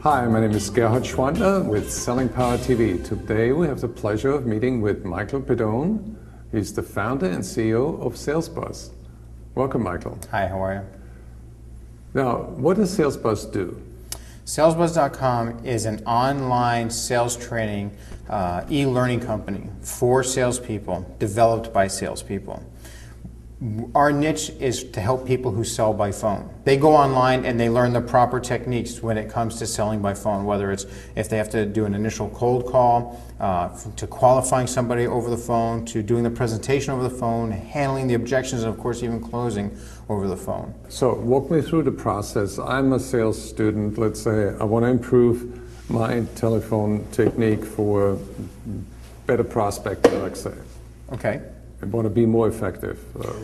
Hi, my name is Gerhard Schwandler with Selling Power TV. Today we have the pleasure of meeting with Michael Pedone. He's the founder and CEO of SalesBuzz. Welcome, Michael. Hi, how are you? Now, what does SalesBuzz do? SalesBuzz.com is an online sales training e-learning company for salespeople, developed by salespeople. Our niche is to help people who sell by phone. They go online and they learn the proper techniques when it comes to selling by phone, whether it's if they have to do an initial cold call, to qualifying somebody over the phone, to doing the presentation over the phone, handling the objections, and of course even closing over the phone. So walk me through the process. I'm a sales student. Let's say I want to improve my telephone technique for better prospecting, let's say. Okay. I want to be more effective.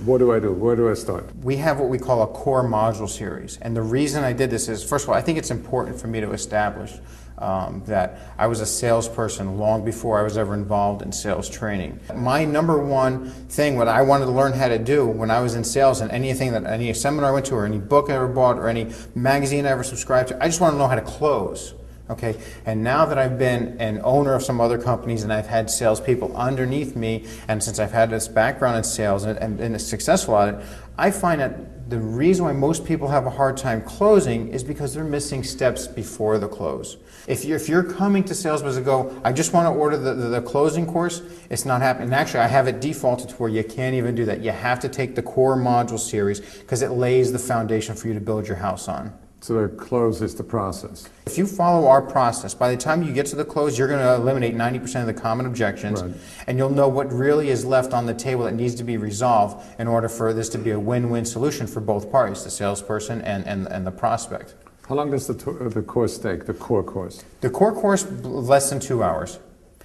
What do I do? Where do I start? We have what we call a core module series. And the reason I did this is, first of all, I think it's important for me to establish that I was a salesperson long before I was ever involved in sales training. My number one thing, what I wanted to learn how to do when I was in sales, and anything that any seminar I went to, or any book I ever bought, or any magazine I ever subscribed to, I just want to know how to close. Okay, and now that I've been an owner of some other companies and I've had salespeople underneath me, and since I've had this background in sales and been successful at it, I find that the reason why most people have a hard time closing is because they're missing steps before the close. If you're coming to SalesBuzz and go, I just want to order the closing course, it's not happening. And actually, I have it defaulted to where you can't even do that. You have to take the core module series because it lays the foundation for you to build your house on. So the close is the process. If you follow our process, by the time you get to the close, you're going to eliminate 90% of the common objections, right, and you'll know what really is left on the table that needs to be resolved in order for this to be a win-win solution for both parties, the salesperson and the prospect. How long does the course take, the core course? The core course, less than 2 hours.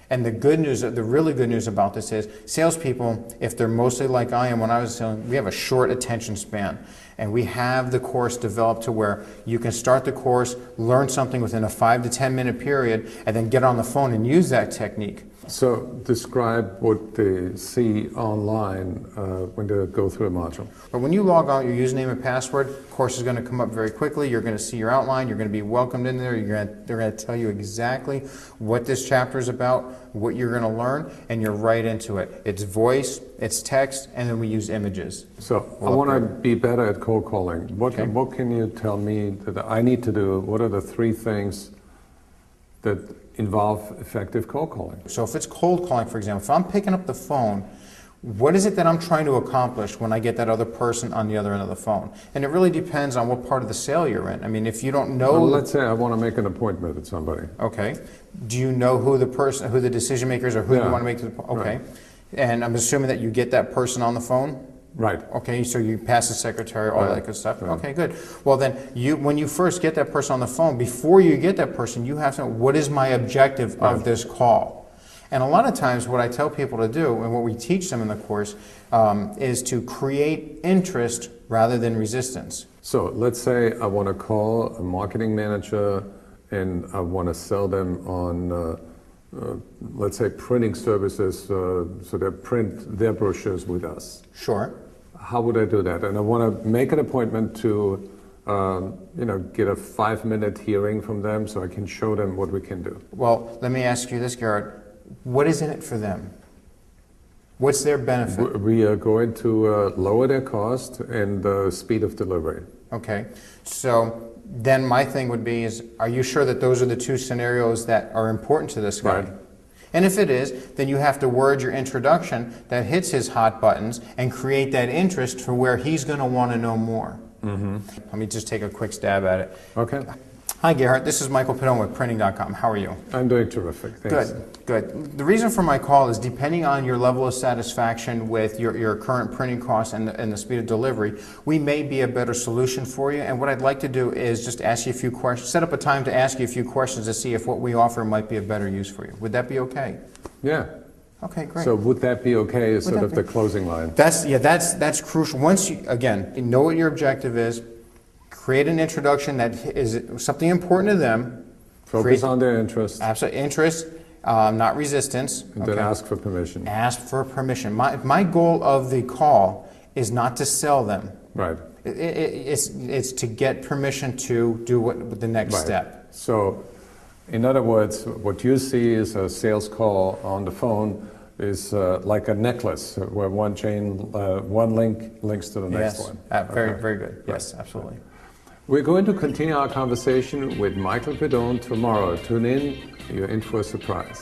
And the good news, the really good news about this is salespeople, if they're mostly like I am when I was selling, we have a short attention span. And we have the course developed to where you can start the course, learn something within a 5 to 10 minute period, and then get on the phone and use that technique. So describe what they see online when they go through a module. But when you log on your username and password, course is going to come up very quickly. You're going to see your outline. You're going to be welcomed in there. They're going to tell you exactly what this chapter is about, what you're going to learn, and you're right into it. It's voice, it's text, and then we use images. So I want to be better at cold calling. What can you tell me that I need to do? What are the 3 things that involve effective cold calling? So if it's cold calling, for example, if I'm picking up the phone, what is it that I'm trying to accomplish when I get that other person on the other end of the phone? And it really depends on what part of the sale you're in. I mean, if you don't know... Well, let's say I want to make an appointment with somebody. Okay. Do you know who the decision makers, or who you want to make the... Okay. Right. And I'm assuming that you get that person on the phone? Right. Okay, so you pass the secretary, all that good stuff. Right. Okay, good. Well then, when you first get that person on the phone, before you get that person, you have to know, what is my objective of this call? And a lot of times what I tell people to do, and what we teach them in the course, is to create interest rather than resistance. So let's say I want to call a marketing manager and I want to sell them on let's say printing services, so they print their brochures with us. Sure. How would I do that? And I want to make an appointment to, get a 5-minute hearing from them so I can show them what we can do. Well, let me ask you this, Gerhard. What is in it for them? What's their benefit? We are going to lower their cost and the speed of delivery. Okay. So then my thing would be is, are you sure that those are the 2 scenarios that are important to this guy? Right. And if it is, then you have to word your introduction that hits his hot buttons and create that interest for where he's going to want to know more. Mm-hmm. Let me just take a quick stab at it. Okay. Hi, Gerhard. This is Michael Pedone with Printing.com. How are you? I'm doing terrific. Thanks. Good. The reason for my call is, depending on your level of satisfaction with your current printing costs and the speed of delivery, we may be a better solution for you. And what I'd like to do is just ask you a few questions, set up a time to ask you a few questions to see if what we offer might be a better use for you. Would that be okay? Yeah. Okay, great. So would that be okay is sort of the closing line? That's crucial. Once you, again, you know what your objective is, create an introduction that is something important to them. Focus on their interest. Absolutely. Interest, not resistance. And then ask for permission. Ask for permission. My goal of the call is not to sell them. Right. It's to get permission to do what the next Right. step. So, in other words, what you see is a sales call on the phone is like a necklace where one chain, one link links to the next Yes. one. Very, Okay. very good. Yes, absolutely. We're going to continue our conversation with Michael Pedone tomorrow. Tune in, you're in for a surprise.